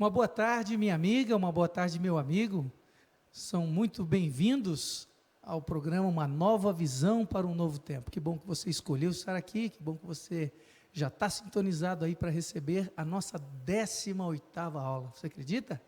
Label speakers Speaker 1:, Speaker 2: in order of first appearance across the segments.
Speaker 1: Uma boa tarde, minha amiga, uma boa tarde, meu amigo. São muito bem-vindos ao programa Uma Nova Visão para um Novo Tempo. Que bom que você escolheu estar aqui, que bom que você já está sintonizado aí para receber a nossa 18ª aula. Você acredita?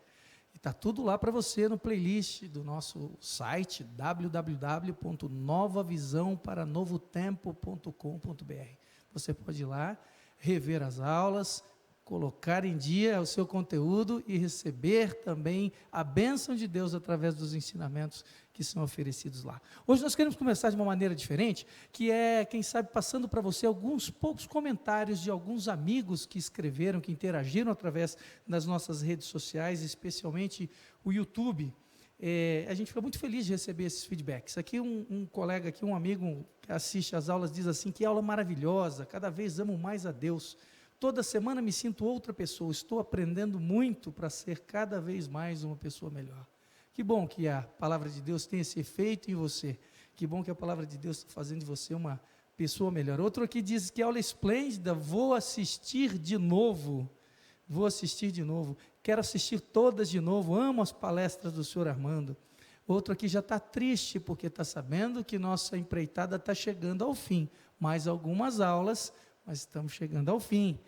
Speaker 1: E está tudo lá para você no playlist do nosso site www.novavisãoparanovotempo.com.br. Você pode ir lá, rever as aulas, colocar em dia o seu conteúdo e receber também a bênção de Deus através dos ensinamentos que são oferecidos lá. Hoje nós queremos começar de uma maneira diferente, que é, quem sabe, passando para você alguns poucos comentários de alguns amigos que escreveram, que interagiram através das nossas redes sociais, especialmente o YouTube. A gente fica muito feliz de receber esses feedbacks. Aqui um colega, aqui, um amigo que assiste às aulas diz assim, que aula maravilhosa, cada vez amo mais a Deus. Toda semana me sinto outra pessoa, estou aprendendo muito para ser cada vez mais uma pessoa melhor. Que bom que a palavra de Deus tem esse efeito em você, que bom que a palavra de Deus está fazendo de você uma pessoa melhor. Outro aqui diz que aula esplêndida, vou assistir de novo, quero assistir todas de novo, amo as palestras do senhor Armando. Outro aqui já está triste, porque está sabendo que nossa empreitada está chegando ao fim, mais algumas aulas, mas estamos chegando ao fim.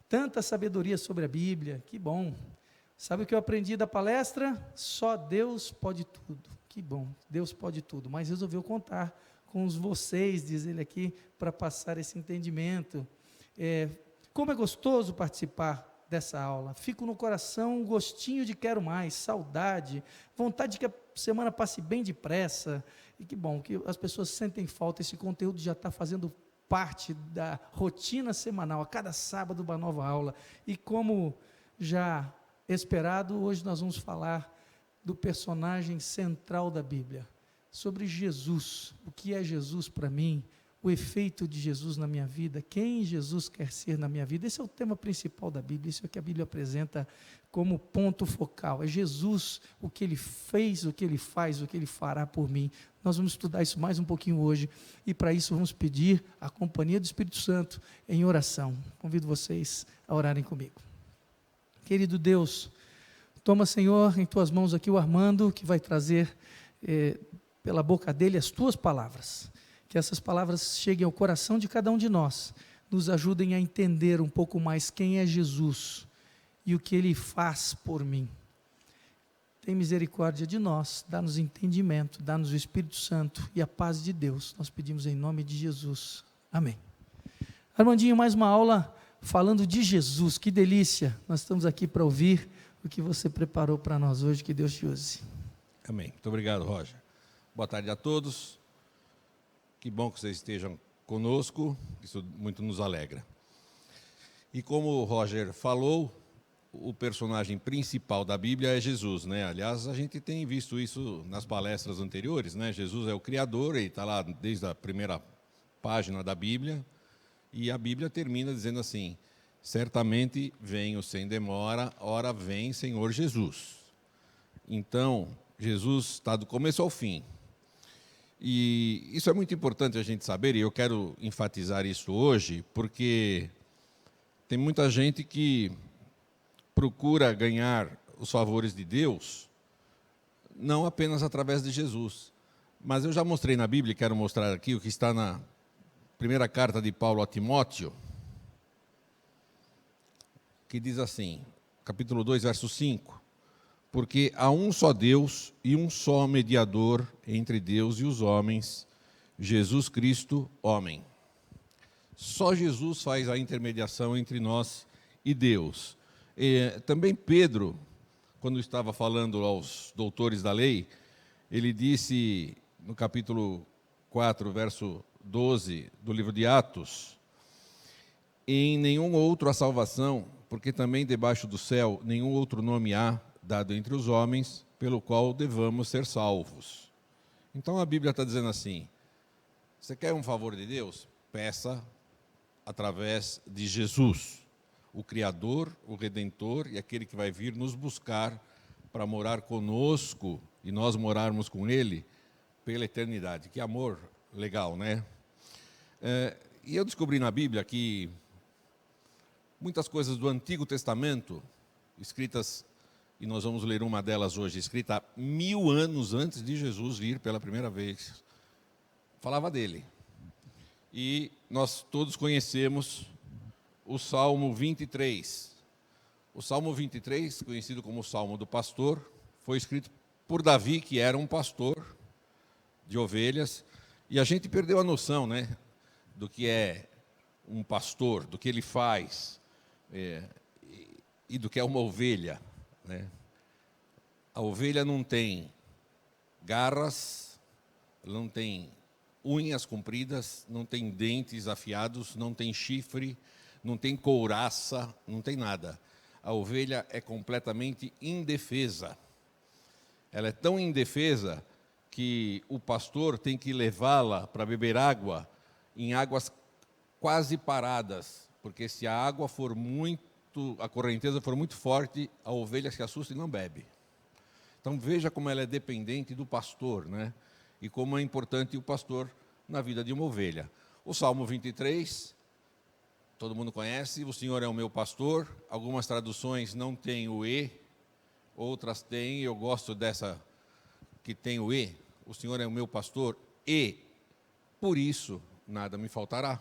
Speaker 1: Tanta sabedoria sobre a Bíblia, que bom. Sabe o que eu aprendi da palestra? Só Deus pode tudo. Que bom, Deus pode tudo, mas resolveu contar com vocês, diz ele aqui, para passar esse entendimento. Como é gostoso participar dessa aula. Fico no coração um gostinho de quero mais, saudade, vontade de que a semana passe bem depressa. E que bom, que as pessoas sentem falta, esse conteúdo já está fazendo parte da rotina semanal, a cada sábado uma nova aula. E como já esperado, hoje nós vamos falar do personagem central da Bíblia, sobre Jesus. O que é Jesus para mim? O efeito de Jesus na minha vida? Quem Jesus quer ser na minha vida? Esse é o tema principal da Bíblia, isso é o que a Bíblia apresenta como ponto focal. É Jesus, o que Ele fez, o que Ele faz, o que Ele fará por mim. Nós vamos estudar isso mais um pouquinho hoje, e para isso vamos pedir a companhia do Espírito Santo em oração. Convido vocês a orarem comigo. Querido Deus, toma, Senhor, em Tuas mãos aqui o Armando, que vai trazer pela boca dele as Tuas palavras. Que essas palavras cheguem ao coração de cada um de nós, nos ajudem a entender um pouco mais quem é Jesus e o que Ele faz por mim. Tem misericórdia de nós, dá-nos entendimento, dá-nos o Espírito Santo e a paz de Deus. Nós pedimos em nome de Jesus. Amém. Armandinho, mais uma aula falando de Jesus, que delícia. Nós estamos aqui para ouvir o que você preparou para nós hoje, que Deus te use.
Speaker 2: Amém. Muito obrigado, Roger. Boa tarde a todos. Que bom que vocês estejam conosco, isso muito nos alegra. E como o Roger falou, o personagem principal da Bíblia é Jesus, né? Aliás, a gente tem visto isso nas palestras anteriores, né? Jesus é o Criador, ele está lá desde a primeira página da Bíblia, e a Bíblia termina dizendo assim, certamente venho sem demora, ora vem Senhor Jesus. Então, Jesus está do começo ao fim. E isso é muito importante a gente saber, e eu quero enfatizar isso hoje, porque tem muita gente que procura ganhar os favores de Deus, não apenas através de Jesus. Mas eu já mostrei na Bíblia, quero mostrar aqui o que está na primeira carta de Paulo a Timóteo, que diz assim, capítulo 2, verso 5, porque há um só Deus e um só mediador entre Deus e os homens, Jesus Cristo, homem. Só Jesus faz a intermediação entre nós e Deus. Também Pedro, quando estava falando aos doutores da lei, ele disse no capítulo 4, verso 12 do livro de Atos, em nenhum outro há salvação, porque também debaixo do céu nenhum outro nome há, dado entre os homens, pelo qual devamos ser salvos. Então a Bíblia está dizendo assim, você quer um favor de Deus? Peça através de Jesus, o Criador, o Redentor e aquele que vai vir nos buscar para morar conosco e nós morarmos com Ele pela eternidade. Que amor legal, né? E eu descobri na Bíblia que muitas coisas do Antigo Testamento escritas, e nós vamos ler uma delas hoje, escrita 1000 anos antes de Jesus vir pela primeira vez. Falava dele. E nós todos conhecemos o Salmo 23. O Salmo 23, conhecido como o Salmo do Pastor, foi escrito por Davi, que era um pastor de ovelhas, e a gente perdeu a noção, né, do que é um pastor, do que ele faz, e do que é uma ovelha, né? A ovelha não tem garras, não tem unhas compridas, não tem dentes afiados, não tem chifre, não tem couraça, não tem nada. A ovelha é completamente indefesa. Ela é tão indefesa que o pastor tem que levá-la para beber água em águas quase paradas, porque se a água for a correnteza for muito forte, a ovelha se assusta e não bebe. Então veja como ela é dependente do pastor, né? E como é importante o pastor na vida de uma ovelha. O Salmo 23, todo mundo conhece, o Senhor é o meu pastor. Algumas traduções não têm o E, outras têm, eu gosto dessa que tem o E. O Senhor é o meu pastor e por isso nada me faltará.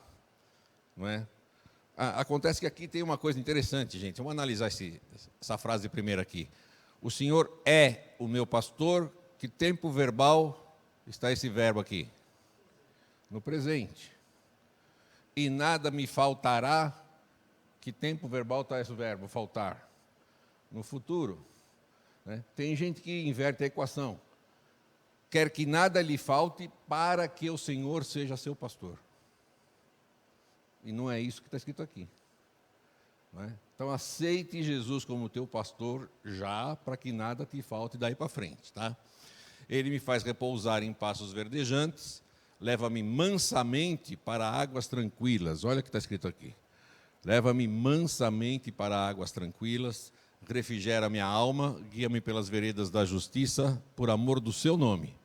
Speaker 2: Não é? Acontece que aqui tem uma coisa interessante, gente. Vamos analisar essa frase primeiro aqui. O Senhor é o meu pastor. Que tempo verbal está esse verbo aqui? No presente. E nada me faltará. Que tempo verbal está esse verbo, faltar? No futuro. Né? Tem gente que inverte a equação. Quer que nada lhe falte para que o Senhor seja seu pastor. E não é isso que está escrito aqui. Não é? Então aceite Jesus como teu pastor já, para que nada te falte daí para frente. Tá? Ele me faz repousar em pastos verdejantes, leva-me mansamente para águas tranquilas. Olha o que está escrito aqui. Leva-me mansamente para águas tranquilas, refrigera minha alma, guia-me pelas veredas da justiça, por amor do seu nome.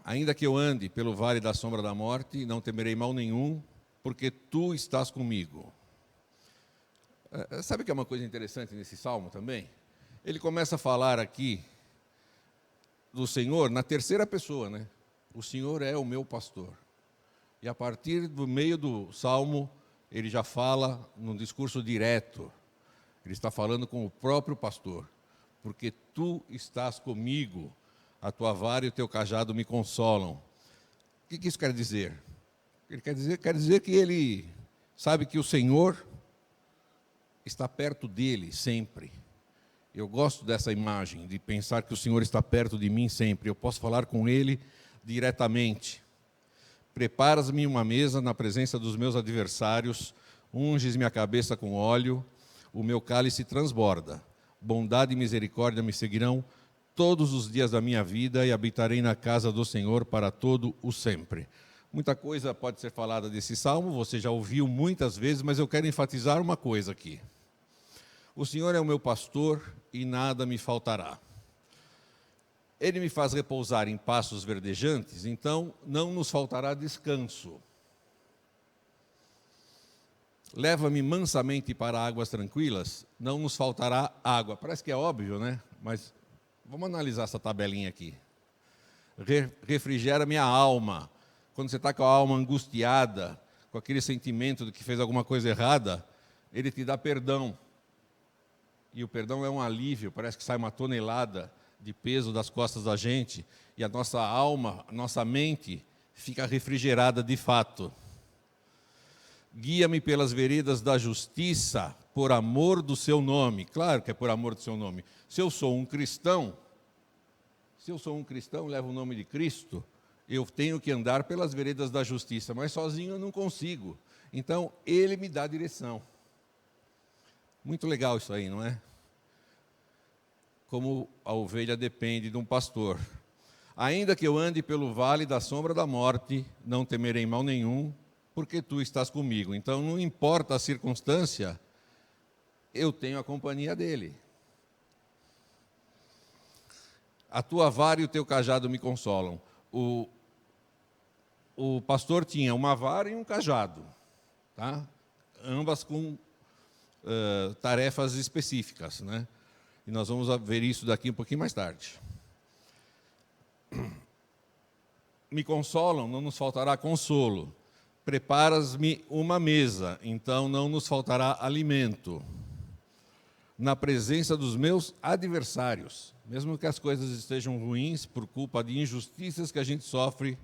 Speaker 2: Ainda que eu ande pelo vale da sombra da morte, não temerei mal nenhum, porque tu estás comigo. Sabe que é uma coisa interessante nesse salmo também? Ele começa a falar aqui do Senhor na terceira pessoa, né? O Senhor é o meu pastor. E a partir do meio do salmo, ele já fala num discurso direto. Ele está falando com o próprio pastor. Porque tu estás comigo, a tua vara e o teu cajado me consolam. O que isso quer dizer? Ele quer dizer que ele sabe que o Senhor está perto dele sempre. Eu gosto dessa imagem, de pensar que o Senhor está perto de mim sempre. Eu posso falar com ele diretamente. Preparas-me uma mesa na presença dos meus adversários, unges minha cabeça com óleo, o meu cálice transborda. Bondade e misericórdia me seguirão todos os dias da minha vida e habitarei na casa do Senhor para todo o sempre. Muita coisa pode ser falada desse salmo, você já ouviu muitas vezes, mas eu quero enfatizar uma coisa aqui. O Senhor é o meu pastor e nada me faltará. Ele me faz repousar em pastos verdejantes, então não nos faltará descanso. Leva-me mansamente para águas tranquilas, não nos faltará água. Parece que é óbvio, né? Mas vamos analisar essa tabelinha aqui. Refrigera minha alma. Quando você está com a alma angustiada, com aquele sentimento de que fez alguma coisa errada, ele te dá perdão. E o perdão é um alívio, parece que sai uma tonelada de peso das costas da gente, e a nossa alma, a nossa mente fica refrigerada de fato. Guia-me pelas veredas da justiça, por amor do seu nome. Claro que é por amor do seu nome. Se eu sou um cristão, levo o nome de Cristo, eu tenho que andar pelas veredas da justiça, mas sozinho eu não consigo. Então, ele me dá direção. Muito legal isso aí, não é? Como a ovelha depende de um pastor. Ainda que eu ande pelo vale da sombra da morte, não temerei mal nenhum, porque tu estás comigo. Então, não importa a circunstância, eu tenho a companhia dele. A tua vara e o teu cajado me consolam. O pastor tinha uma vara e um cajado, tá? Ambas com tarefas específicas, né? E nós vamos ver isso daqui um pouquinho mais tarde. Me consolam, não nos faltará consolo. Preparas-me uma mesa, então não nos faltará alimento. Na presença dos meus adversários, mesmo que as coisas estejam ruins por culpa de injustiças que a gente sofre,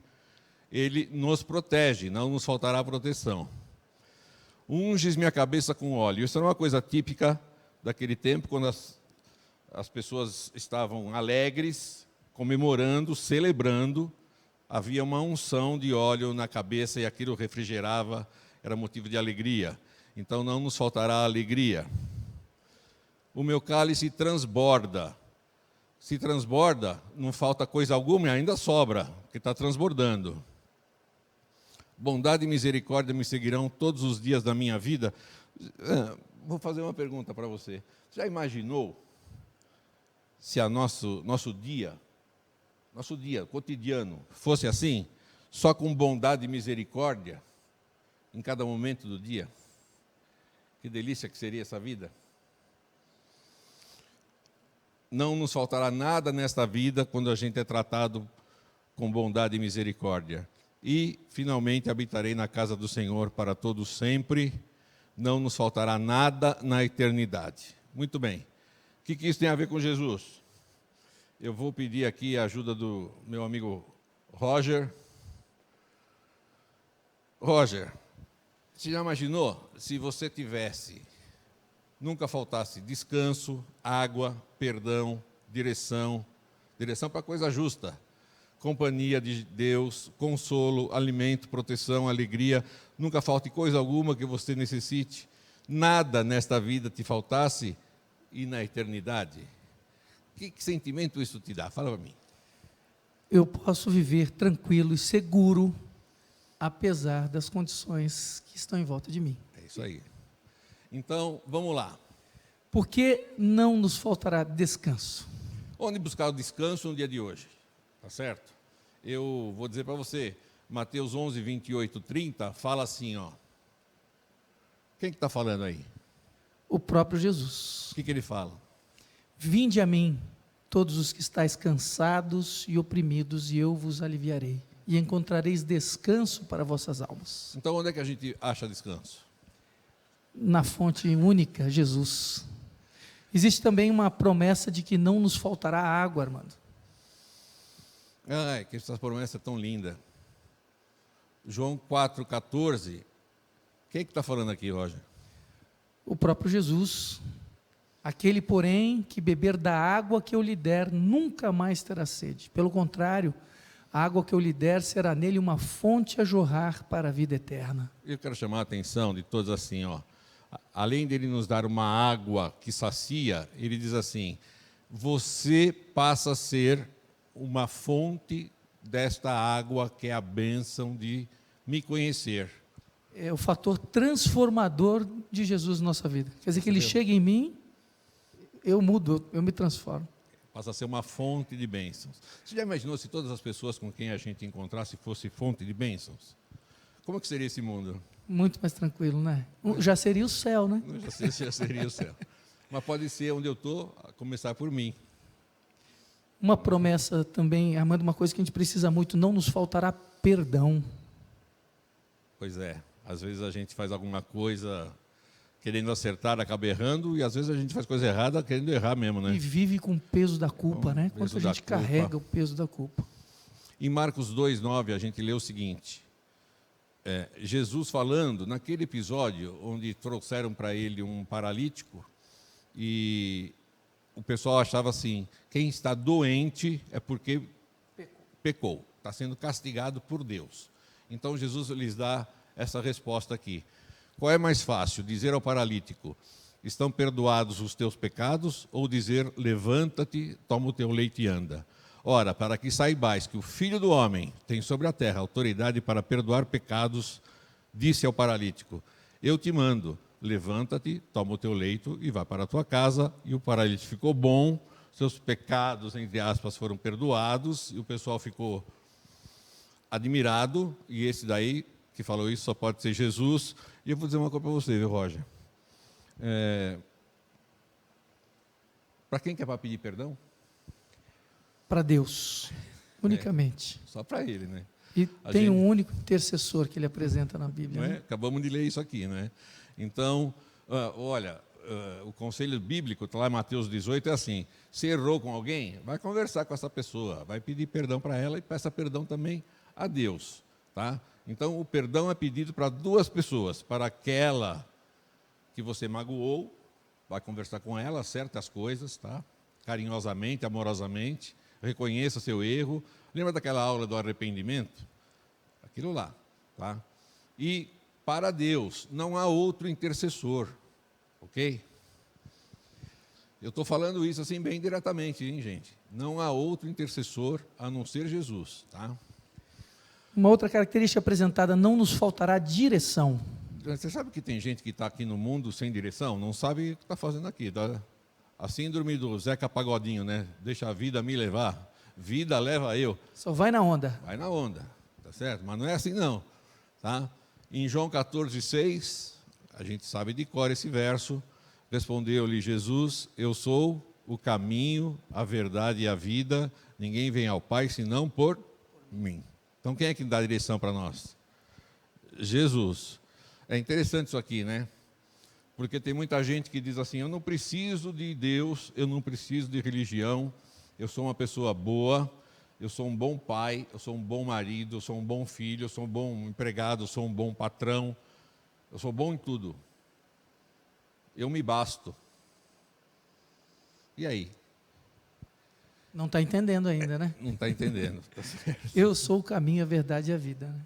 Speaker 2: Ele nos protege, não nos faltará proteção. Unges minha cabeça com óleo. Isso era uma coisa típica daquele tempo, quando as pessoas estavam alegres, comemorando, celebrando, havia uma unção de óleo na cabeça e aquilo refrigerava, era motivo de alegria. Então não nos faltará alegria. O meu cálice transborda. Se transborda, não falta coisa alguma e ainda sobra, porque está transbordando. Bondade e misericórdia me seguirão todos os dias da minha vida. Vou fazer uma pergunta para você. Já imaginou se a nosso dia cotidiano, fosse assim, só com bondade e misericórdia, em cada momento do dia? Que delícia que seria essa vida. Não nos faltará nada nesta vida quando a gente é tratado com bondade e misericórdia. E, finalmente, habitarei na casa do Senhor para todo sempre. Não nos faltará nada na eternidade. Muito bem. O que isso tem a ver com Jesus? Eu vou pedir aqui a ajuda do meu amigo Roger. Roger, você já imaginou se você tivesse, nunca faltasse descanso, água, perdão, direção para coisa justa, companhia de Deus, consolo, alimento, proteção, alegria, nunca falte coisa alguma que você necessite, nada nesta vida te faltasse e na eternidade? Que sentimento isso te dá? Fala para mim.
Speaker 1: Eu posso viver tranquilo e seguro, apesar das condições que estão em volta de mim.
Speaker 2: É isso aí. Então, vamos lá.
Speaker 1: Porque não nos faltará descanso.
Speaker 2: Onde buscar o descanso no dia de hoje? Tá certo? Eu vou dizer para você, Mateus 11, 28, 30, fala assim, ó. Quem que está falando aí?
Speaker 1: O próprio Jesus.
Speaker 2: O que ele fala?
Speaker 1: Vinde a mim, todos os que estáis cansados e oprimidos, e eu vos aliviarei. E encontrareis descanso para vossas almas.
Speaker 2: Então, onde é que a gente acha descanso?
Speaker 1: Na fonte única, Jesus. Existe também uma promessa de que não nos faltará água, Armando.
Speaker 2: Ai, que essa promessa é tão linda. João 4,14. Quem é que está falando aqui, Roger?
Speaker 1: O próprio Jesus. Aquele, porém, que beber da água que eu lhe der, nunca mais terá sede. Pelo contrário, a água que eu lhe der será nele uma fonte a jorrar para a vida eterna.
Speaker 2: Eu quero chamar a atenção de todos assim, ó. Além dele nos dar uma água que sacia, ele diz assim: você passa a ser uma fonte desta água que é a bênção de me conhecer.
Speaker 1: É o fator transformador de Jesus na nossa vida. Quer dizer que ele chega em mim, eu mudo, eu me transformo.
Speaker 2: Passa a ser uma fonte de bênçãos. Você já imaginou se todas as pessoas com quem a gente encontrasse fosse fonte de bênçãos? Como é que seria esse mundo?
Speaker 1: Muito mais tranquilo, né? Já seria o céu, né?
Speaker 2: Já seria o céu. Mas pode ser onde eu estou, a começar por mim.
Speaker 1: Uma promessa também, Armando, uma coisa que a gente precisa muito, não nos faltará perdão.
Speaker 2: Pois é, às vezes a gente faz alguma coisa querendo acertar, acaba errando, e às vezes a gente faz coisa errada querendo errar mesmo, né?
Speaker 1: E vive com o peso da culpa, né? Quanto a gente carrega o peso da culpa.
Speaker 2: Em Marcos 2,9, a gente lê o seguinte: Jesus falando, naquele episódio onde trouxeram para ele um paralítico, e o pessoal achava assim, quem está doente é porque pecou, está sendo castigado por Deus. Então Jesus lhes dá essa resposta aqui. Qual é mais fácil, dizer ao paralítico, estão perdoados os teus pecados, ou dizer, levanta-te, toma o teu leite e anda? Ora, para que saibais que o Filho do Homem tem sobre a terra autoridade para perdoar pecados, disse ao paralítico, eu te mando, levanta-te, toma o teu leito e vá para a tua casa. E o paralítico ficou bom, seus pecados, entre aspas, foram perdoados, e o pessoal ficou admirado, e esse daí, que falou isso, só pode ser Jesus. E eu vou dizer uma coisa para você, viu, Roger? Para quem que é para pedir perdão?
Speaker 1: Para Deus, unicamente.
Speaker 2: Só para ele, né?
Speaker 1: E tem um único intercessor que ele apresenta na Bíblia.
Speaker 2: Não é? Acabamos de ler isso aqui, né? Então, olha, o conselho bíblico, está lá em Mateus 18, é assim: se errou com alguém, vai conversar com essa pessoa, vai pedir perdão para ela e peça perdão também a Deus, tá? Então, o perdão é pedido para duas pessoas: para aquela que você magoou, vai conversar com ela, acerte as coisas, tá? Carinhosamente, amorosamente, reconheça seu erro. Lembra daquela aula do arrependimento? Aquilo lá, tá? E para Deus não há outro intercessor, ok? Eu estou falando isso assim bem diretamente, hein, gente? Não há outro intercessor a não ser Jesus, tá?
Speaker 1: Uma outra característica apresentada: não nos faltará direção.
Speaker 2: Você sabe que tem gente que está aqui no mundo sem direção? Não sabe o que está fazendo aqui, tá? A síndrome do Zeca Pagodinho, né? Deixa a vida me levar. Vida leva eu.
Speaker 1: Só vai na onda.
Speaker 2: Vai na onda, tá certo? Mas não é assim não, tá? Em João 14,6, a gente sabe de cor esse verso. Respondeu-lhe Jesus: eu sou o caminho, a verdade e a vida. Ninguém vem ao Pai senão por mim. Então quem é que dá a direção para nós? Jesus. É interessante isso aqui, né? Porque tem muita gente que diz assim: eu não preciso de Deus, eu não preciso de religião, eu sou uma pessoa boa, eu sou um bom pai, eu sou um bom marido, eu sou um bom filho, eu sou um bom empregado, eu sou um bom patrão, eu sou bom em tudo. Eu me basto. E aí?
Speaker 1: Não está entendendo ainda, né?
Speaker 2: Não está entendendo. Tá certo.
Speaker 1: Eu sou o caminho, a verdade e a vida. Né?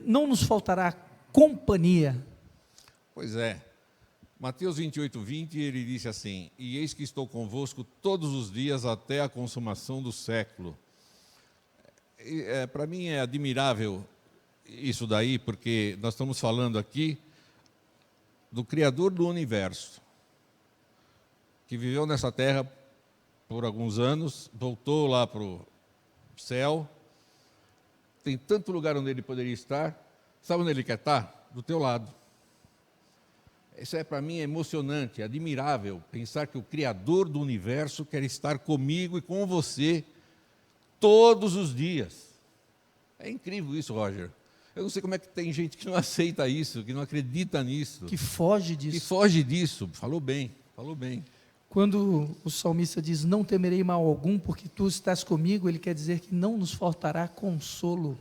Speaker 1: Não nos faltará companhia.
Speaker 2: Pois é. Mateus 28:20, ele disse assim: e eis que estou convosco todos os dias até a consumação do século. Para mim é admirável isso daí, porque nós estamos falando aqui do Criador do universo, que viveu nessa terra por alguns anos, voltou lá para o céu, tem tanto lugar onde ele poderia estar. Sabe onde ele quer estar? Do teu lado. Isso para mim é emocionante, é admirável, pensar que o Criador do universo quer estar comigo e com você todos os dias. É incrível isso, Roger. Eu não sei como é que tem gente que não aceita isso, que não acredita nisso.
Speaker 1: Que foge disso.
Speaker 2: Que foge disso. Falou bem, falou bem.
Speaker 1: Quando o salmista diz: não temerei mal algum, porque tu estás comigo, ele quer dizer que não nos faltará consolo.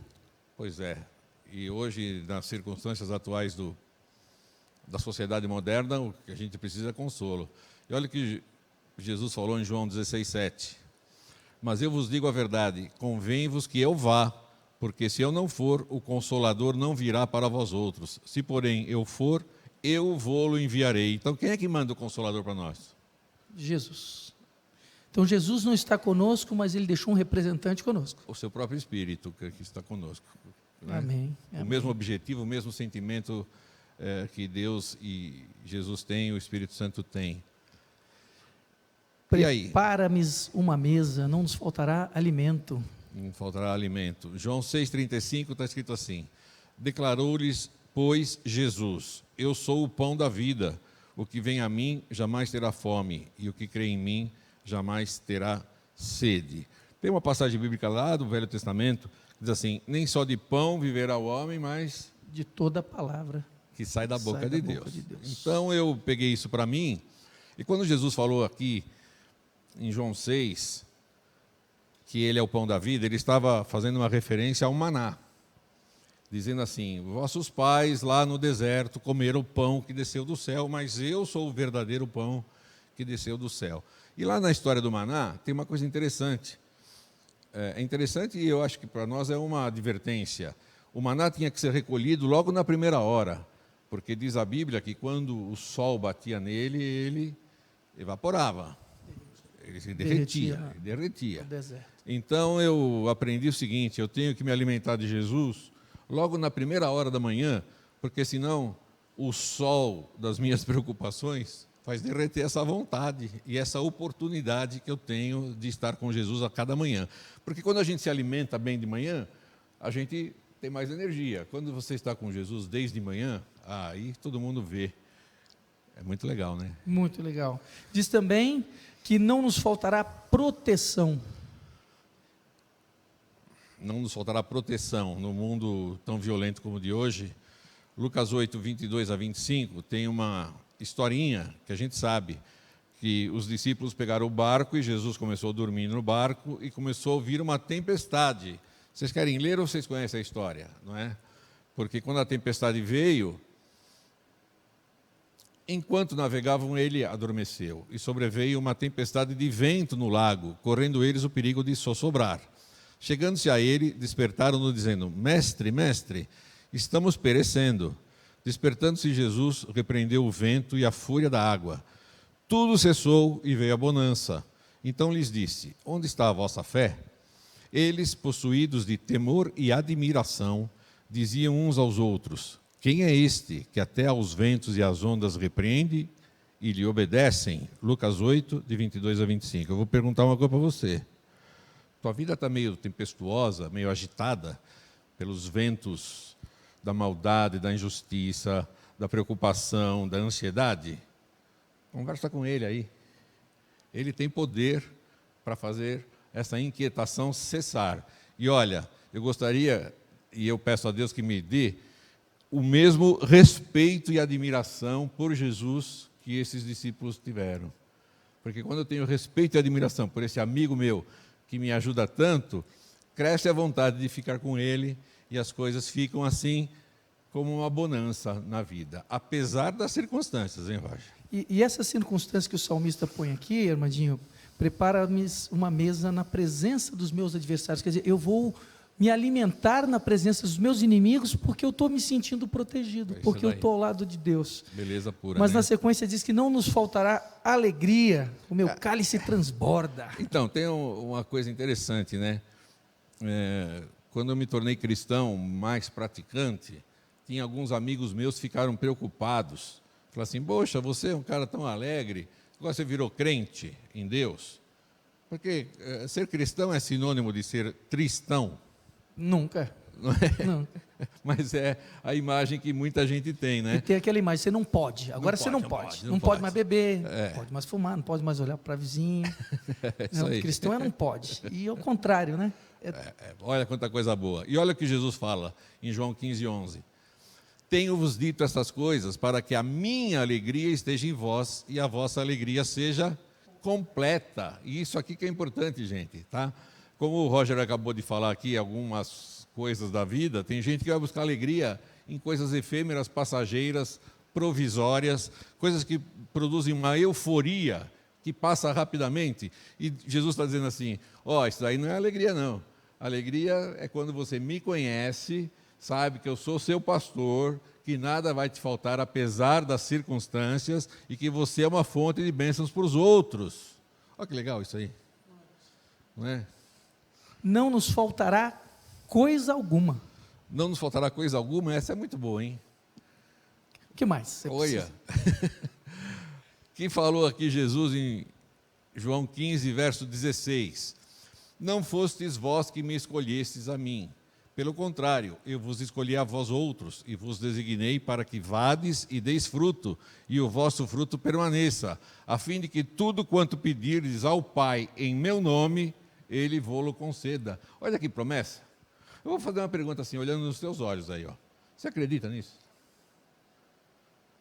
Speaker 2: Pois é. E hoje, nas circunstâncias atuais da sociedade moderna, o que a gente precisa é consolo. E olha o que Jesus falou em João 16:7. Mas eu vos digo a verdade, convém-vos que eu vá, porque se eu não for, o Consolador não virá para vós outros. Se, porém, eu for, eu vou-lo enviarei. Então, quem é que manda o Consolador para nós?
Speaker 1: Jesus. Então, Jesus não está conosco, mas ele deixou um representante conosco.
Speaker 2: O seu próprio Espírito que está conosco. Né?
Speaker 1: Amém.
Speaker 2: O
Speaker 1: Amém.
Speaker 2: mesmo objetivo, o mesmo sentimento que Deus e Jesus têm, o Espírito Santo tem. E aí?
Speaker 1: Prepara-me uma mesa, não nos faltará alimento.
Speaker 2: Não faltará alimento. João 6,35 está escrito assim: declarou-lhes, pois, Jesus: eu sou o pão da vida. O que vem a mim jamais terá fome, e o que crê em mim jamais terá sede. Tem uma passagem bíblica lá do Velho Testamento que diz assim: nem só de pão viverá o homem, mas
Speaker 1: de toda a palavra
Speaker 2: que sai da boca de Deus.
Speaker 1: de Deus.
Speaker 2: Então eu peguei isso para mim, e quando Jesus falou aqui em João 6, que ele é o pão da vida, ele estava fazendo uma referência ao maná, dizendo assim: vossos pais lá no deserto comeram o pão que desceu do céu, mas eu sou o verdadeiro pão que desceu do céu. E lá na história do maná tem uma coisa interessante. É interessante, e eu acho que para nós é uma advertência. O maná tinha que ser recolhido logo na primeira hora, porque diz a Bíblia que quando o sol batia nele, ele evaporava, ele se derretia.
Speaker 1: No deserto.
Speaker 2: Então eu aprendi o seguinte: eu tenho que me alimentar de Jesus logo na primeira hora da manhã, porque senão o sol das minhas preocupações faz derreter essa vontade e essa oportunidade que eu tenho de estar com Jesus a cada manhã. Porque quando a gente se alimenta bem de manhã, a gente tem mais energia. Quando você está com Jesus desde manhã, aí todo mundo vê É muito legal, né?
Speaker 1: Muito legal. Diz também que não nos faltará proteção.
Speaker 2: Não nos faltará proteção no mundo tão violento como o de hoje. Lucas 8, 22 a 25, tem uma historinha que a gente sabe, que os discípulos pegaram o barco e Jesus começou a dormir no barco e começou a ouvir uma tempestade. Vocês querem ler ou vocês conhecem a história? Não é? Porque quando a tempestade veio, enquanto navegavam, ele adormeceu. E sobreveio uma tempestade de vento no lago, correndo eles o perigo de sossobrar. Chegando-se a ele, despertaram-no, dizendo: Mestre, mestre, estamos perecendo. Despertando-se Jesus, repreendeu o vento e a fúria da água. Tudo cessou e veio a bonança. Então lhes disse: Onde está a vossa fé? Eles, possuídos de temor e admiração, diziam uns aos outros: Quem é este que até aos ventos e às ondas repreende e lhe obedecem? Lucas 8, de 22 a 25. Eu vou perguntar uma coisa para você. Tua vida está meio tempestuosa, meio agitada pelos ventos da maldade, da injustiça, da preocupação, da ansiedade? Conversa com ele aí. Ele tem poder para fazer essa inquietação cessar. E olha, eu gostaria, e eu peço a Deus que me dê, o mesmo respeito e admiração por Jesus que esses discípulos tiveram. Porque quando eu tenho respeito e admiração por esse amigo meu, que me ajuda tanto, cresce a vontade de ficar com ele e as coisas ficam assim como uma bonança na vida, apesar das circunstâncias, hein, Roger?
Speaker 1: E essa circunstância que o salmista põe aqui, Armandinho, prepara-me uma mesa na presença dos meus adversários. Quer dizer, eu vou me alimentar na presença dos meus inimigos porque eu estou me sentindo protegido, porque eu estou ao lado de Deus.
Speaker 2: Beleza pura,
Speaker 1: Mas
Speaker 2: né?
Speaker 1: na sequência diz que não nos faltará alegria, o meu cálice transborda.
Speaker 2: Então, tem uma coisa interessante, né? Quando eu me tornei cristão mais praticante, tinha alguns amigos meus que ficaram preocupados. Falaram assim: poxa, você é um cara tão alegre, agora você virou crente em Deus? Porque ser cristão é sinônimo de ser tristão.
Speaker 1: Nunca.
Speaker 2: Não é?
Speaker 1: Nunca.
Speaker 2: Mas é a imagem que muita gente tem, né?
Speaker 1: E tem aquela imagem, você não pode. Agora você não pode. Não pode mais beber, não pode mais fumar, não pode mais olhar para a vizinha.
Speaker 2: Isso aí.
Speaker 1: Cristão não pode. E ao contrário, né?
Speaker 2: Olha quanta coisa boa. E olha o que Jesus fala em João 15, 11. Tenho-vos dito essas coisas para que a minha alegria esteja em vós e a vossa alegria seja completa. E isso aqui que é importante, gente, tá? Como o Roger acabou de falar aqui, algumas coisas da vida, tem gente que vai buscar alegria em coisas efêmeras, passageiras, provisórias, coisas que produzem uma euforia que passa rapidamente. E Jesus está dizendo assim: isso daí não é alegria, não. Alegria é quando você me conhece, sabe que eu sou seu pastor, que nada vai te faltar apesar das circunstâncias e que você é uma fonte de bênçãos para os outros. Olha que legal isso aí. Não é?
Speaker 1: Não nos faltará coisa alguma.
Speaker 2: Não nos faltará coisa alguma, essa é muito boa, hein?
Speaker 1: O que mais?
Speaker 2: Olha, quem falou aqui Jesus em João 15, verso 16: Não fostes vós que me escolhestes a mim. Pelo contrário, eu vos escolhi a vós outros, e vos designei para que vades e deis fruto, e o vosso fruto permaneça, a fim de que tudo quanto pedirdes ao Pai em meu nome, Ele vô-lo conceda. Olha que promessa. Eu vou fazer uma pergunta assim, olhando nos teus olhos aí, ó. Você acredita nisso?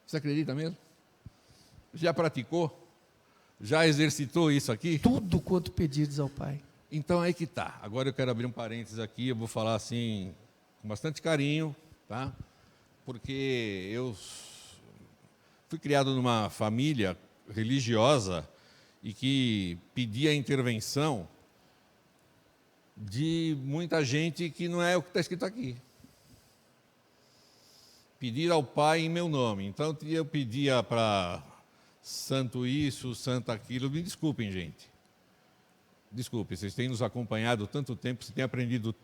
Speaker 2: Você acredita mesmo? Já praticou? Já exercitou isso aqui?
Speaker 1: Tudo quanto pedirdes ao Pai.
Speaker 2: Então aí que tá. Agora eu quero abrir um parênteses aqui, eu vou falar assim com bastante carinho, tá? Porque eu fui criado numa família religiosa e que pedia a intervenção de muita gente que não é o que está escrito aqui. Pedir ao Pai em meu nome. Então eu pedia para santo isso, santo aquilo. Me desculpem, gente. Desculpe, vocês têm nos acompanhado tanto tempo, vocês têm aprendido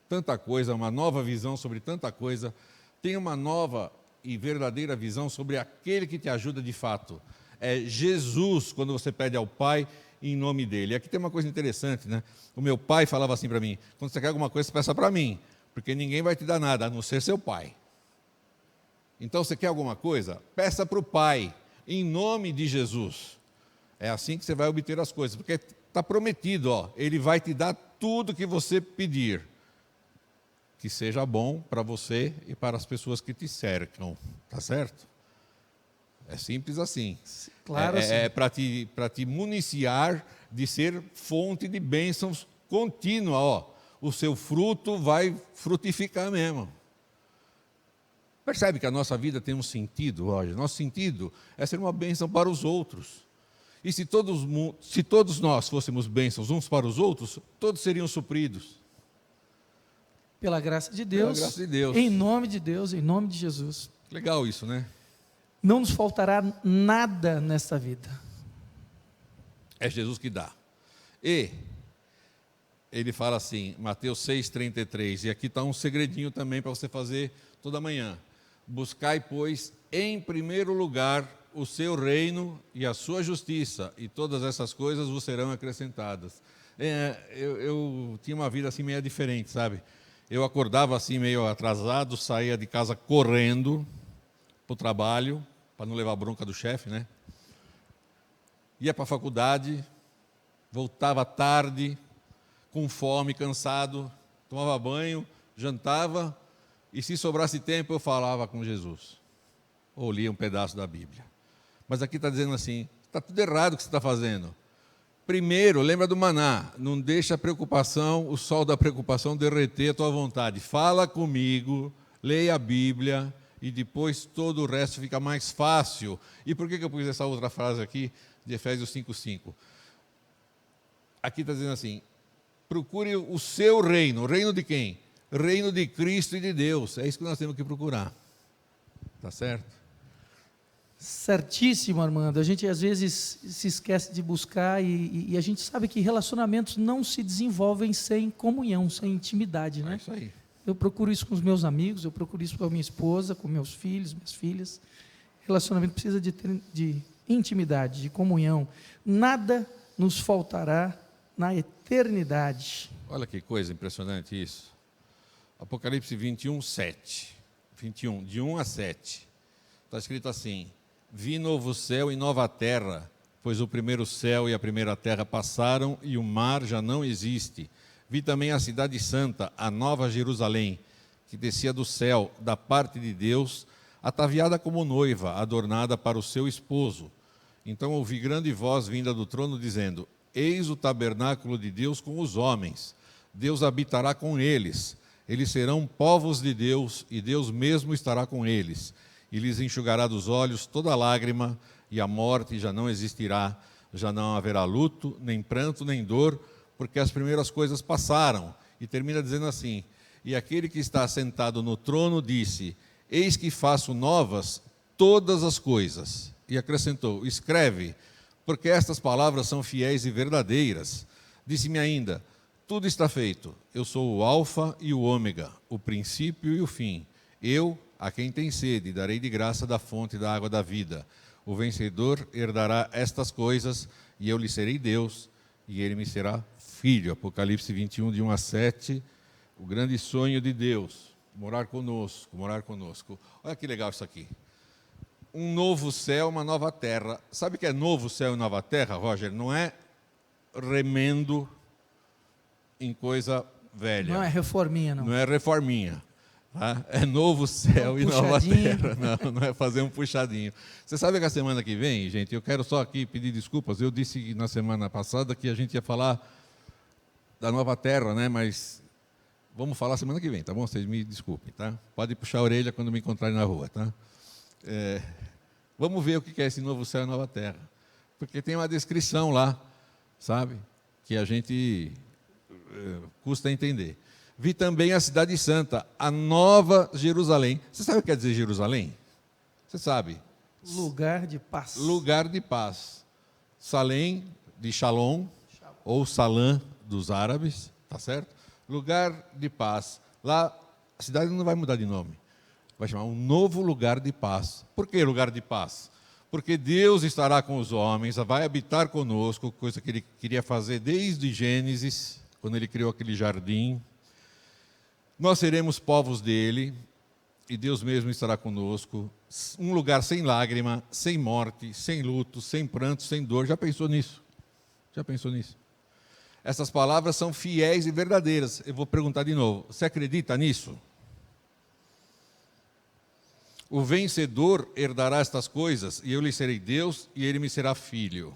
Speaker 2: tanta coisa, uma nova visão sobre tanta coisa. Tem uma nova e verdadeira visão sobre aquele que te ajuda de fato. É Jesus, quando você pede ao Pai em nome dele. E aqui tem uma coisa interessante, né? O meu pai falava assim para mim: quando você quer alguma coisa, você peça para mim, porque ninguém vai te dar nada, a não ser seu pai. Então, você quer alguma coisa? Peça para o Pai, em nome de Jesus. É assim que você vai obter as coisas, porque está prometido, ó, Ele vai te dar tudo que você pedir, que seja bom para você e para as pessoas que te cercam, tá certo? É simples assim.
Speaker 1: Claro,
Speaker 2: É para te municiar de ser fonte de bênçãos contínua, ó. O seu fruto vai frutificar mesmo. Percebe que a nossa vida tem um sentido, Roger? Nosso sentido é ser uma bênção para os outros. E se todos nós fôssemos bênçãos uns para os outros, todos seriam supridos.
Speaker 1: Pela graça de Deus.
Speaker 2: Pela graça de Deus.
Speaker 1: Em nome de Deus, em nome de Jesus.
Speaker 2: Legal isso, né?
Speaker 1: Não nos faltará nada nesta vida.
Speaker 2: É Jesus que dá. E ele fala assim, Mateus 6,33, e aqui está um segredinho também para você fazer toda manhã. Buscai, pois, em primeiro lugar o seu reino e a sua justiça, e todas essas coisas vos serão acrescentadas. Eu tinha uma vida assim meio diferente, sabe? Eu acordava assim meio atrasado, saía de casa correndo para o trabalho, para não levar bronca do chefe, né? Ia para a faculdade, voltava tarde, com fome, cansado, tomava banho, jantava, e se sobrasse tempo eu falava com Jesus, ou lia um pedaço da Bíblia. Mas aqui está dizendo assim, está tudo errado o que você está fazendo. Primeiro, lembra do maná, não deixa a preocupação, o sol da preocupação derreter a tua vontade. Fala comigo, leia a Bíblia e depois todo o resto fica mais fácil. E por que eu pus essa outra frase aqui de Efésios 5:5? Aqui está dizendo assim, procure o seu reino. O reino de quem? Reino de Cristo e de Deus. É isso que nós temos que procurar. Tá certo?
Speaker 1: Certíssimo, Armando. A gente às vezes se esquece de buscar e a gente sabe que relacionamentos não se desenvolvem sem comunhão, sem intimidade, né?
Speaker 2: É isso aí.
Speaker 1: Eu procuro isso com os meus amigos, eu procuro isso com a minha esposa, com meus filhos, minhas filhas. Relacionamento precisa de intimidade, de comunhão. Nada nos faltará na eternidade.
Speaker 2: Olha que coisa impressionante isso. Apocalipse 21, 7. 21, de 1 a 7. Está escrito assim, vi novo céu e nova terra, pois o primeiro céu e a primeira terra passaram e o mar já não existe. Vi também a cidade santa, a nova Jerusalém, que descia do céu, da parte de Deus, ataviada como noiva, adornada para o seu esposo. Então ouvi grande voz vinda do trono, dizendo, eis o tabernáculo de Deus com os homens. Deus habitará com eles. Eles serão povos de Deus, e Deus mesmo estará com eles. E lhes enxugará dos olhos toda lágrima, e a morte já não existirá. Já não haverá luto, nem pranto, nem dor, porque as primeiras coisas passaram. E termina dizendo assim, e aquele que está sentado no trono disse, eis que faço novas todas as coisas. E acrescentou, escreve, porque estas palavras são fiéis e verdadeiras. Disse-me ainda, tudo está feito. Eu sou o alfa e o ômega, o princípio e o fim. Eu, a quem tem sede, darei de graça da fonte da água da vida. O vencedor herdará estas coisas, e eu lhe serei Deus, e ele me será filho. Apocalipse 21, de 1 a 7, o grande sonho de Deus, morar conosco, morar conosco. Olha que legal isso aqui. Um novo céu, uma nova terra. Sabe o que é novo céu e nova terra, Roger? Não é remendo em coisa velha.
Speaker 1: Não é reforminha, não.
Speaker 2: Não é reforminha. Tá? É novo céu e nova terra. Não é fazer um puxadinho. Você sabe que a semana que vem, gente, eu quero só aqui pedir desculpas. Eu disse na semana passada que a gente ia falar da nova terra, né? Mas vamos falar semana que vem, tá bom? Vocês me desculpem, tá? Pode puxar a orelha quando me encontrarem na rua, tá? Vamos ver o que é esse novo céu e nova terra. Porque tem uma descrição lá, sabe? Que a gente custa entender. Vi também a cidade santa, a nova Jerusalém. Você sabe o que quer dizer Jerusalém? Você sabe?
Speaker 1: Lugar de paz.
Speaker 2: Lugar de paz. Salém, de Shalom, ou Salã dos árabes, tá certo? Lugar de paz. Lá, a cidade não vai mudar de nome. Vai chamar um novo lugar de paz. Por que lugar de paz? Porque Deus estará com os homens, vai habitar conosco, coisa que Ele queria fazer desde Gênesis, quando Ele criou aquele jardim. Nós seremos povos dele, e Deus mesmo estará conosco. Um lugar sem lágrima, sem morte, sem luto, sem pranto, sem dor. Já pensou nisso? Já pensou nisso? Essas palavras são fiéis e verdadeiras. Eu vou perguntar de novo. Você acredita nisso? O vencedor herdará estas coisas, e eu lhe serei Deus, e ele me será filho.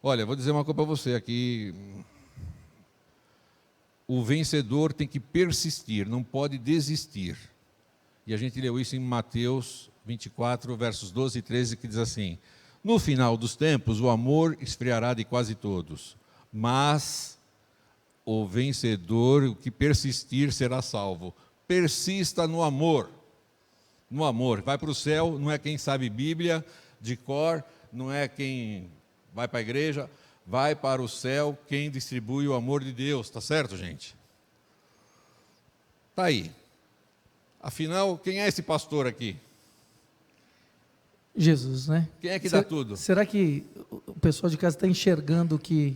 Speaker 2: Olha, vou dizer uma coisa para você aqui. O vencedor tem que persistir, não pode desistir. E a gente leu isso em Mateus 24, versos 12 e 13, que diz assim: no final dos tempos, o amor esfriará de quase todos, mas o vencedor, o que persistir, será salvo. Persista no amor. No amor. Vai para o céu, não é quem sabe Bíblia de cor, não é quem vai para a igreja, vai para o céu quem distribui o amor de Deus. Está certo, gente? Está aí. Afinal, quem é esse pastor aqui?
Speaker 1: Jesus, né?
Speaker 2: Quem é que dá tudo?
Speaker 1: Será que o pessoal de casa está enxergando o que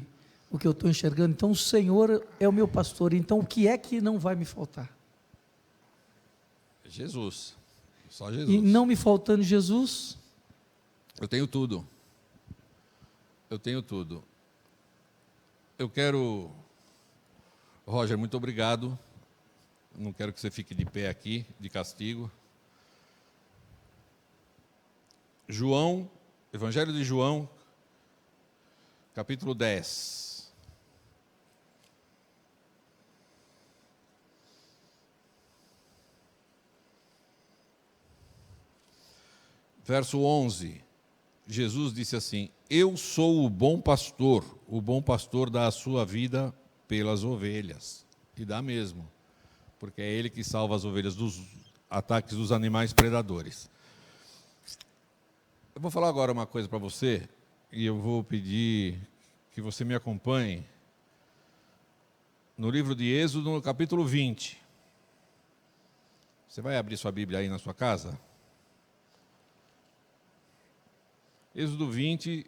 Speaker 1: eu estou enxergando? Então, o Senhor é o meu pastor, então o que é que não vai me faltar?
Speaker 2: Jesus. Só Jesus.
Speaker 1: E não me faltando Jesus,
Speaker 2: eu tenho tudo. Eu tenho tudo. Eu quero... Roger, muito obrigado. Não quero que você fique de pé aqui, de castigo. João, Evangelho de João, capítulo 10. Verso 11. Jesus disse assim: eu sou o bom pastor dá a sua vida pelas ovelhas. E dá mesmo, porque é ele que salva as ovelhas dos ataques dos animais predadores. Eu vou falar agora uma coisa para você, e eu vou pedir que você me acompanhe no livro de Êxodo, no capítulo 20. Você vai abrir sua Bíblia aí na sua casa? Êxodo 20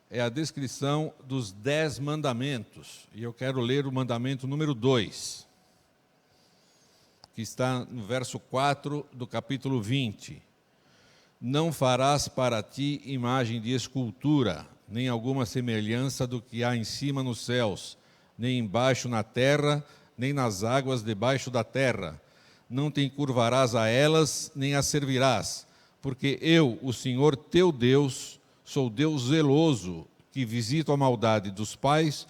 Speaker 2: é a descrição dos 10 mandamentos, e eu quero ler o mandamento número 2, que está no verso 4 do capítulo 20. Não farás para ti imagem de escultura, nem alguma semelhança do que há em cima nos céus, nem embaixo na terra, nem nas águas debaixo da terra. Não te encurvarás a elas, nem as servirás, porque eu, o Senhor teu Deus, sou Deus zeloso, que visito a maldade dos pais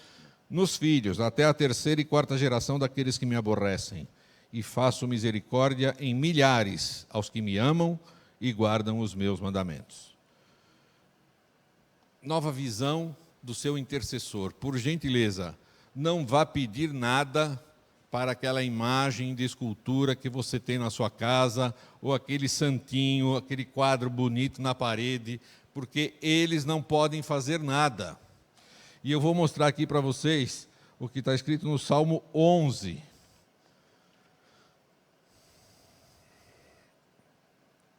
Speaker 2: nos filhos, até a 3ª e 4ª geração daqueles que me aborrecem. E faço misericórdia em milhares aos que me amam e guardam os meus mandamentos. Nova visão do seu intercessor. Por gentileza, não vá pedir nada para aquela imagem de escultura que você tem na sua casa, ou aquele santinho, aquele quadro bonito na parede, porque eles não podem fazer nada. E eu vou mostrar aqui para vocês o que está escrito no Salmo 11.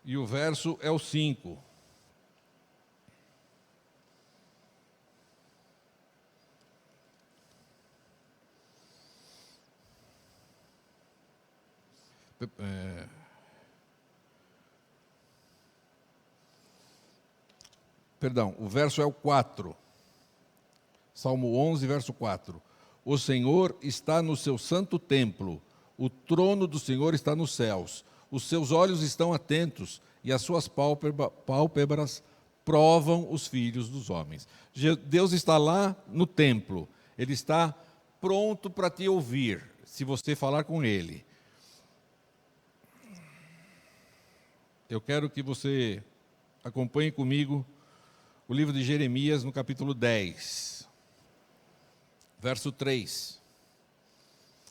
Speaker 2: E o verso é o 5. Perdão, o verso é o 4. Salmo 11, verso 4. O Senhor está no seu santo templo, o trono do Senhor está nos céus. Os seus olhos estão atentos e as suas pálpebras provam os filhos dos homens. Deus está lá no templo, Ele está pronto para te ouvir, se você falar com Ele. Eu quero que você acompanhe comigo o livro de Jeremias, no capítulo 10, verso 3.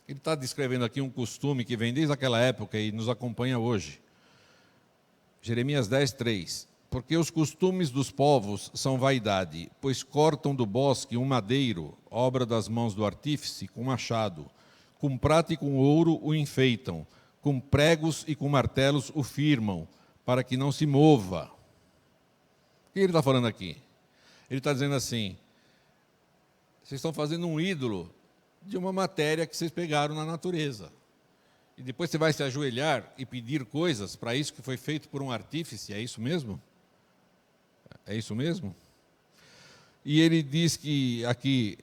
Speaker 2: Ele está descrevendo aqui um costume que vem desde aquela época e nos acompanha hoje. Jeremias 10, 3. Porque os costumes dos povos são vaidade, pois cortam do bosque um madeiro, obra das mãos do artífice, com machado. Com prata e com ouro o enfeitam, com pregos e com martelos o firmam, para que não se mova. O que ele está falando aqui? Ele está dizendo assim: vocês estão fazendo um ídolo de uma matéria que vocês pegaram na natureza. E depois você vai se ajoelhar e pedir coisas para isso que foi feito por um artífice, é isso mesmo? É isso mesmo? E ele diz que aqui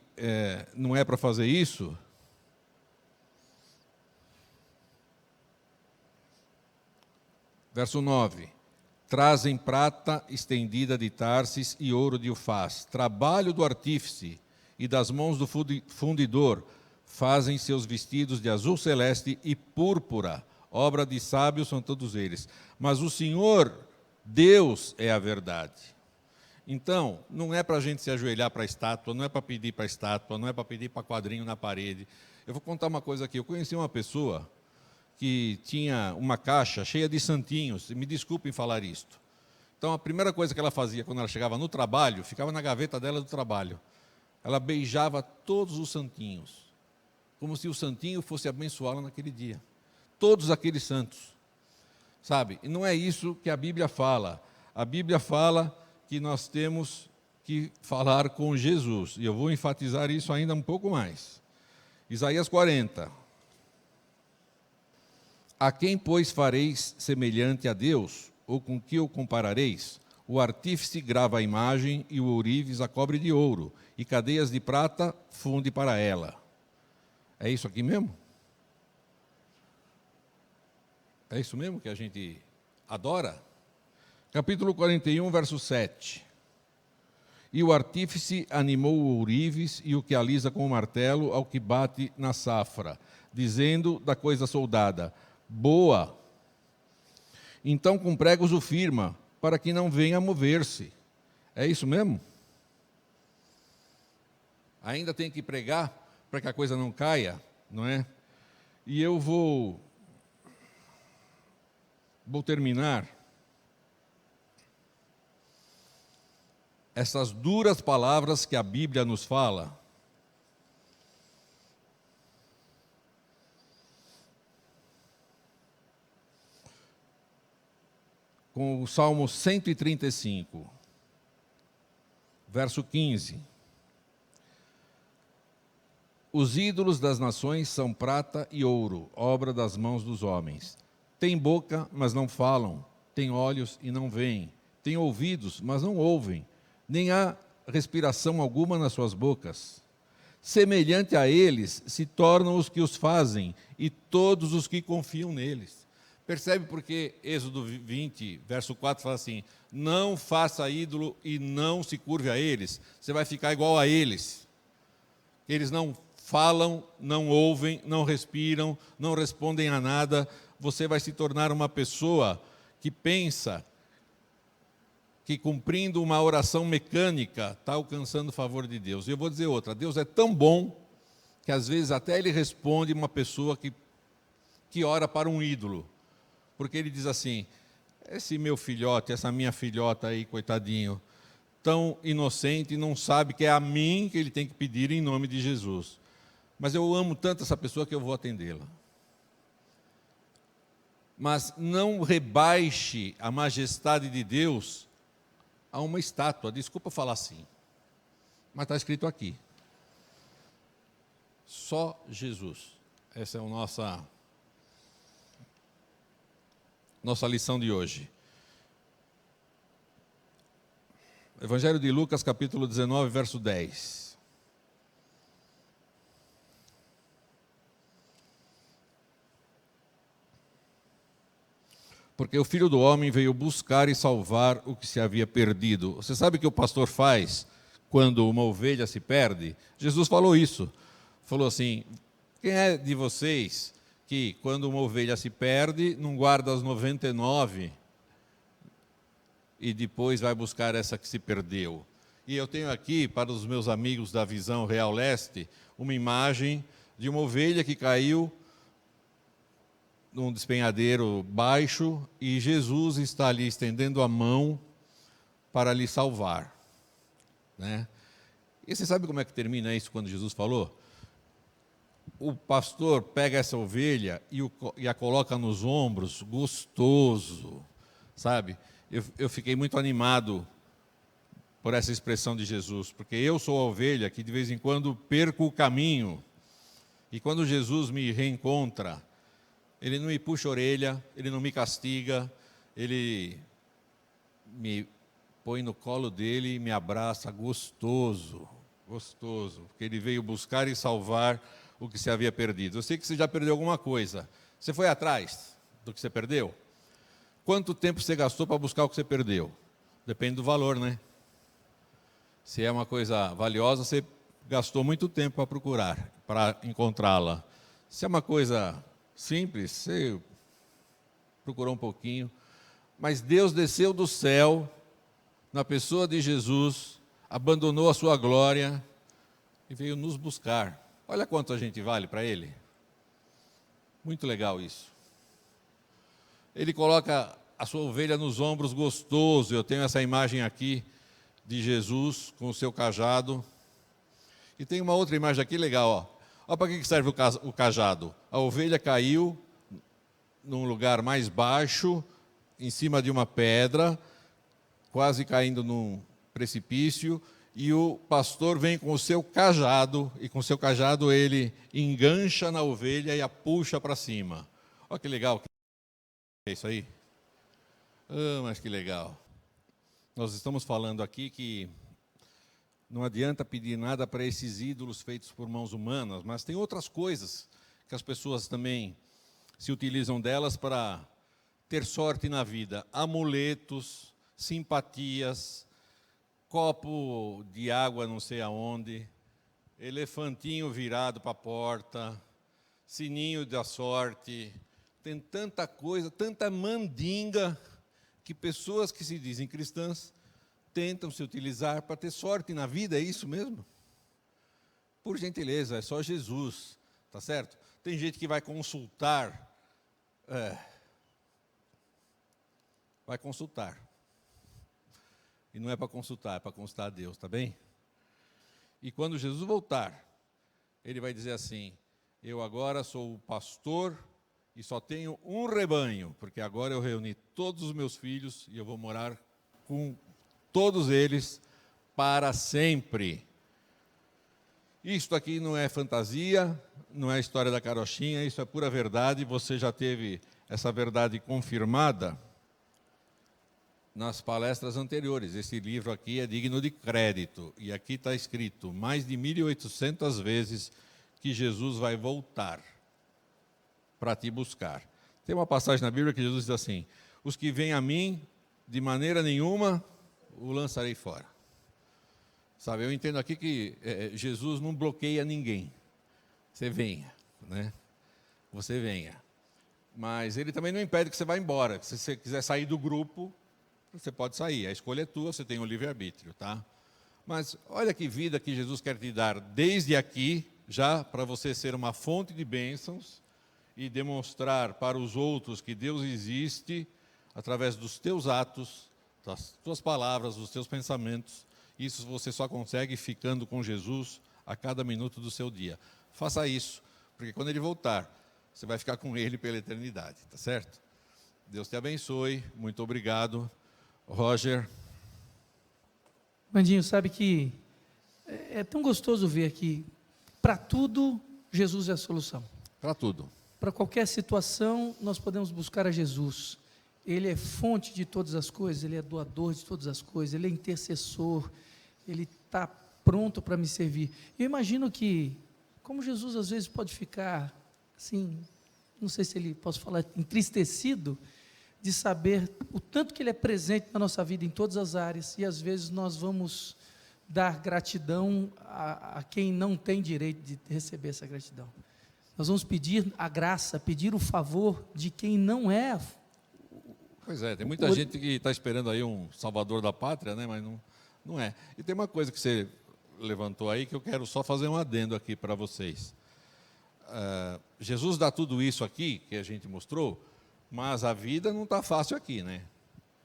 Speaker 2: não é para fazer isso. Verso 9. Trazem prata estendida de Tarsis e ouro de Ufaz, trabalho do artífice, e das mãos do fundidor fazem seus vestidos de azul celeste e púrpura, obra de sábios são todos eles. Mas o Senhor, Deus, é a verdade. Então, não é para a gente se ajoelhar para a estátua, não é para pedir para a estátua, não é para pedir para quadrinho na parede. Eu vou contar uma coisa aqui. Eu conheci uma pessoa que tinha uma caixa cheia de santinhos, e me desculpem falar isto. Então, a primeira coisa que ela fazia quando ela chegava no trabalho, ficava na gaveta dela do trabalho. Ela beijava todos os santinhos, como se o santinho fosse abençoá-la naquele dia. Todos aqueles santos, sabe? E não é isso que a Bíblia fala. A Bíblia fala que nós temos que falar com Jesus. E eu vou enfatizar isso ainda um pouco mais. Isaías 40. A quem, pois, fareis semelhante a Deus? Ou com que o comparareis? O artífice grava a imagem e o ourives a cobre de ouro, e cadeias de prata funde para ela. É isso aqui mesmo? É isso mesmo que a gente adora? Capítulo 41, verso 7. E o artífice animou o ourives e o que alisa com o martelo ao que bate na safra, dizendo da coisa soldada: boa. Então com pregos o firma, para que não venha a mover-se. É isso mesmo? Ainda tem que pregar para que a coisa não caia, não é? E eu vou terminar essas duras palavras que a Bíblia nos fala. Com o Salmo 135, verso 15. Os ídolos das nações são prata e ouro, obra das mãos dos homens. Têm boca, mas não falam. Têm olhos e não veem. Têm ouvidos, mas não ouvem. Nem há respiração alguma nas suas bocas. Semelhante a eles se tornam os que os fazem e todos os que confiam neles. Percebe porque Êxodo 20, verso 4 fala assim: não faça ídolo e não se curve a eles. Você vai ficar igual a eles. Eles não falam, não ouvem, não respiram, não respondem a nada. Você vai se tornar uma pessoa que pensa que cumprindo uma oração mecânica está alcançando o favor de Deus. E eu vou dizer outra: Deus é tão bom que às vezes até Ele responde uma pessoa que ora para um ídolo. Porque Ele diz assim: esse meu filhote, essa minha filhota aí, coitadinho, tão inocente, não sabe que é a mim que ele tem que pedir em nome de Jesus. Mas eu amo tanto essa pessoa que eu vou atendê-la. Mas não rebaixe a majestade de Deus a uma estátua. Desculpa falar assim, mas está escrito aqui: só Jesus. Essa é a nossa lição de hoje. Evangelho de Lucas, capítulo 19, verso 10. Porque o Filho do Homem veio buscar e salvar o que se havia perdido. Você sabe o que o pastor faz quando uma ovelha se perde? Jesus falou isso. Falou assim: quem é de vocês que quando uma ovelha se perde, não guarda as 99 e depois vai buscar essa que se perdeu? E eu tenho aqui, para os meus amigos da Visão Real Leste, uma imagem de uma ovelha que caiu num despenhadeiro baixo e Jesus está ali estendendo a mão para lhe salvar, né? E você sabe como é que termina isso quando Jesus falou? O pastor pega essa ovelha e a coloca nos ombros, gostoso, sabe? Eu fiquei muito animado por essa expressão de Jesus, porque eu sou a ovelha que de vez em quando perco o caminho, e quando Jesus me reencontra, Ele não me puxa a orelha, ele não me castiga, ele me põe no colo dele e me abraça gostoso, gostoso, porque ele veio buscar e salvar o que se havia perdido. Eu sei que você já perdeu alguma coisa. Você foi atrás do que você perdeu? Quanto tempo você gastou para buscar o que você perdeu? Depende do valor, né? Se é uma coisa valiosa, você gastou muito tempo para procurar, para encontrá-la. Se é uma coisa simples, você procurou um pouquinho. Mas Deus desceu do céu, na pessoa de Jesus, abandonou a sua glória e veio nos buscar. Olha quanto a gente vale para Ele. Muito legal isso. Ele coloca a sua ovelha nos ombros gostoso. Eu tenho essa imagem aqui de Jesus com o seu cajado. E tem uma outra imagem aqui legal, ó. Olha para que serve o cajado. A ovelha caiu num lugar mais baixo, em cima de uma pedra, quase caindo num precipício, e o pastor vem com o seu cajado, e com o seu cajado ele engancha na ovelha e a puxa para cima. Olha que legal. É isso aí? Ah, mas que legal. Nós estamos falando aqui que não adianta pedir nada para esses ídolos feitos por mãos humanas, mas tem outras coisas que as pessoas também se utilizam delas para ter sorte na vida. Amuletos, simpatias, copo de água não sei aonde, elefantinho virado para a porta, sininho da sorte. Tem tanta coisa, tanta mandinga, que pessoas que se dizem cristãs tentam se utilizar para ter sorte na vida, é isso mesmo? Por gentileza, é só Jesus, tá certo? Tem gente que vai consultar, e não é para consultar, é para consultar a Deus, tá bem? E quando Jesus voltar, ele vai dizer assim: eu agora sou o pastor e só tenho um rebanho, porque agora eu reuni todos os meus filhos e eu vou morar com todos eles para sempre. Isto aqui não é fantasia, não é história da carochinha, isso é pura verdade. Você já teve essa verdade confirmada nas palestras anteriores. Esse livro aqui é digno de crédito, e aqui está escrito mais de 1.800 vezes que Jesus vai voltar para te buscar. Tem uma passagem na Bíblia que Jesus diz assim: os que vêm a mim, de maneira nenhuma o lançarei fora. Sabe, eu entendo aqui que Jesus não bloqueia ninguém. Você venha, né? Você venha. Mas ele também não impede que você vá embora. Se você quiser sair do grupo, você pode sair. A escolha é tua, você tem o livre-arbítrio, tá? Mas olha que vida que Jesus quer te dar desde aqui, já para você ser uma fonte de bênçãos e demonstrar para os outros que Deus existe através dos teus atos, das tuas palavras, dos teus pensamentos. Isso você só consegue ficando com Jesus a cada minuto do seu dia. Faça isso, porque quando ele voltar, você vai ficar com ele pela eternidade, tá certo? Deus te abençoe, muito obrigado. Roger.
Speaker 1: Vandinho, sabe que é tão gostoso ver que para tudo Jesus é a solução.
Speaker 2: Para tudo.
Speaker 1: Para qualquer situação, nós podemos buscar a Jesus. Ele é fonte de todas as coisas, Ele é doador de todas as coisas, Ele é intercessor, Ele está pronto para me servir. Eu imagino que, como Jesus às vezes pode ficar, assim, não sei se ele, posso falar, entristecido, de saber o tanto que Ele é presente na nossa vida em todas as áreas, e às vezes nós vamos dar gratidão a quem não tem direito de receber essa gratidão. Nós vamos pedir a graça, pedir o favor de quem não é.
Speaker 2: Pois é, tem muita gente que está esperando aí um salvador da pátria, né? Mas não é. E tem uma coisa que você levantou aí que eu quero só fazer um adendo aqui para vocês. Jesus dá tudo isso aqui que a gente mostrou, mas a vida não está fácil aqui, né?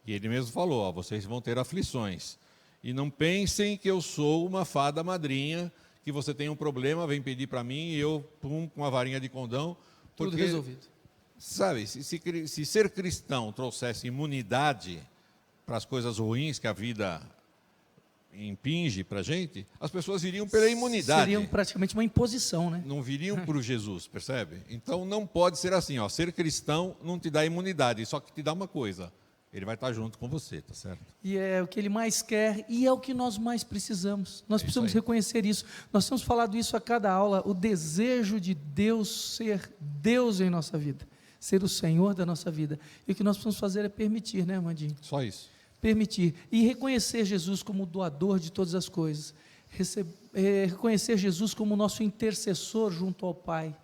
Speaker 2: E ele mesmo falou, ó, vocês vão ter aflições. E não pensem que eu sou uma fada madrinha, que você tem um problema, vem pedir para mim e eu, pum, com uma varinha de condão. Porque,
Speaker 1: tudo resolvido.
Speaker 2: Sabe, se ser cristão trouxesse imunidade para as coisas ruins que a vida impinge para a gente, as pessoas iriam pela imunidade.
Speaker 1: Seria praticamente uma imposição, né?
Speaker 2: Não viriam por Jesus, percebe? Então não pode ser assim, ó, ser cristão não te dá imunidade, só que te dá uma coisa, ele vai estar junto com você, tá certo?
Speaker 1: E é o que ele mais quer e é o que nós mais precisamos. Nós precisamos
Speaker 2: aí.
Speaker 1: reconhecer isso. Nós temos falado isso a cada aula, o desejo de Deus ser Deus em nossa vida, ser o Senhor da nossa vida. E o que nós precisamos fazer é permitir, né, Amandinho?
Speaker 2: Só isso.
Speaker 1: Permitir e reconhecer Jesus como o doador de todas as coisas, reconhecer Jesus como o nosso intercessor junto ao Pai,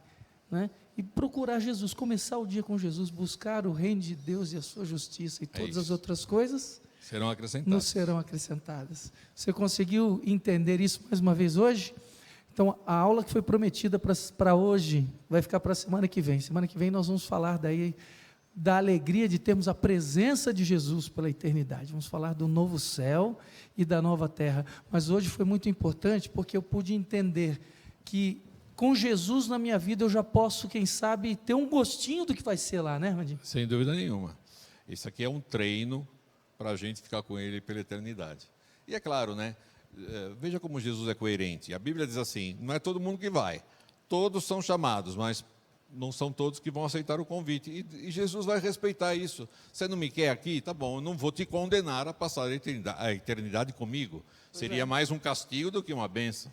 Speaker 1: né? E procurar Jesus, começar o dia com Jesus, buscar o reino de Deus e a sua justiça, e todas as outras coisas
Speaker 2: serão acrescentadas.
Speaker 1: nos serão acrescentadas. Você conseguiu entender isso mais uma vez hoje? Então, a aula que foi prometida para hoje vai ficar para a semana que vem. Semana que vem nós vamos falar daí da alegria de termos a presença de Jesus pela eternidade. Vamos falar do novo céu e da nova terra. Mas hoje foi muito importante porque eu pude entender que com Jesus na minha vida eu já posso, quem sabe, ter um gostinho do que vai ser lá, né, Randinho?
Speaker 2: Sem dúvida nenhuma. Isso aqui é um treino para a gente ficar com ele pela eternidade. E é claro, né? Veja como Jesus é coerente. A Bíblia diz assim, não é todo mundo que vai. Todos são chamados, mas não são todos que vão aceitar o convite. E Jesus vai respeitar isso. Você não me quer aqui? Tá bom, eu não vou te condenar a passar a eternidade comigo. Seria mais um castigo do que uma bênção.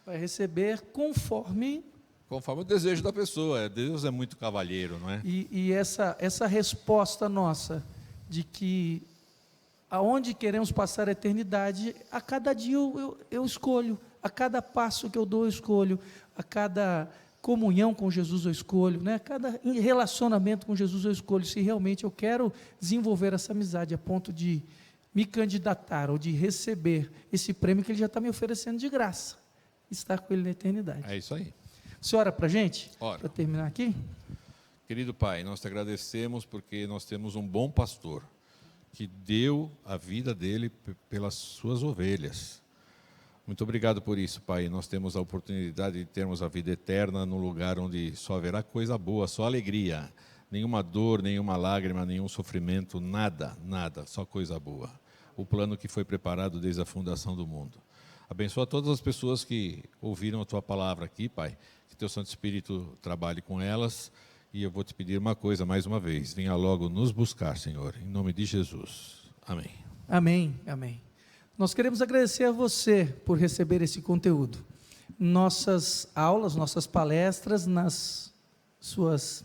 Speaker 1: Vai receber conforme
Speaker 2: o desejo da pessoa. Deus é muito cavalheiro, não é?
Speaker 1: E essa resposta nossa de que aonde queremos passar a eternidade, a cada dia eu escolho, a cada passo que eu dou eu escolho, a cada comunhão com Jesus eu escolho, né? A cada relacionamento com Jesus eu escolho se realmente eu quero desenvolver essa amizade a ponto de me candidatar ou de receber esse prêmio que Ele já está me oferecendo de graça, estar com Ele na eternidade.
Speaker 2: É isso aí.
Speaker 1: Você ora para a gente?
Speaker 2: Ora.
Speaker 1: Para terminar aqui?
Speaker 2: Querido Pai, nós te agradecemos porque nós temos um bom pastor que deu a vida dele pelas suas ovelhas. Muito obrigado por isso, Pai. Nós temos a oportunidade de termos a vida eterna num lugar onde só haverá coisa boa, só alegria. Nenhuma dor, nenhuma lágrima, nenhum sofrimento, nada, nada, só coisa boa. O plano que foi preparado desde a fundação do mundo. Abençoa todas as pessoas que ouviram a Tua palavra aqui, Pai. Que Teu Santo Espírito trabalhe com elas. E eu vou te pedir uma coisa mais uma vez. Venha logo nos buscar, Senhor. Em nome de Jesus. Amém.
Speaker 1: Amém, amém. Nós queremos agradecer a você por receber esse conteúdo. Nossas aulas, nossas palestras, nas suas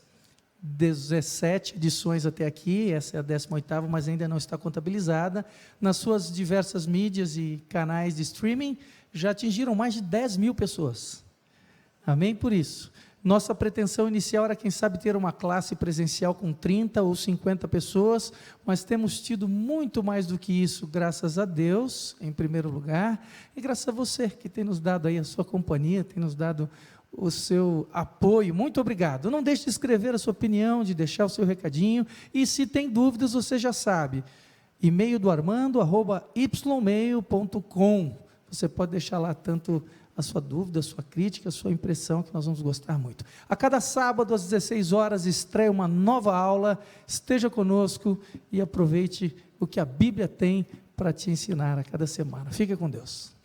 Speaker 1: 17 edições até aqui, essa é a 18ª, mas ainda não está contabilizada, nas suas diversas mídias e canais de streaming, já atingiram mais de 10 mil pessoas. Amém por isso. Nossa pretensão inicial era, quem sabe, ter uma classe presencial com 30 ou 50 pessoas, mas temos tido muito mais do que isso, graças a Deus, em primeiro lugar, e graças a você, que tem nos dado aí a sua companhia, tem nos dado o seu apoio. Muito obrigado. Não deixe de escrever a sua opinião, de deixar o seu recadinho, e se tem dúvidas, você já sabe, e-mail do armando@ymail.com. Você pode deixar lá tanto a sua dúvida, a sua crítica, a sua impressão, que nós vamos gostar muito. A cada sábado, às 16 horas, estreia uma nova aula. Esteja conosco e aproveite o que a Bíblia tem para te ensinar a cada semana. Fique com Deus.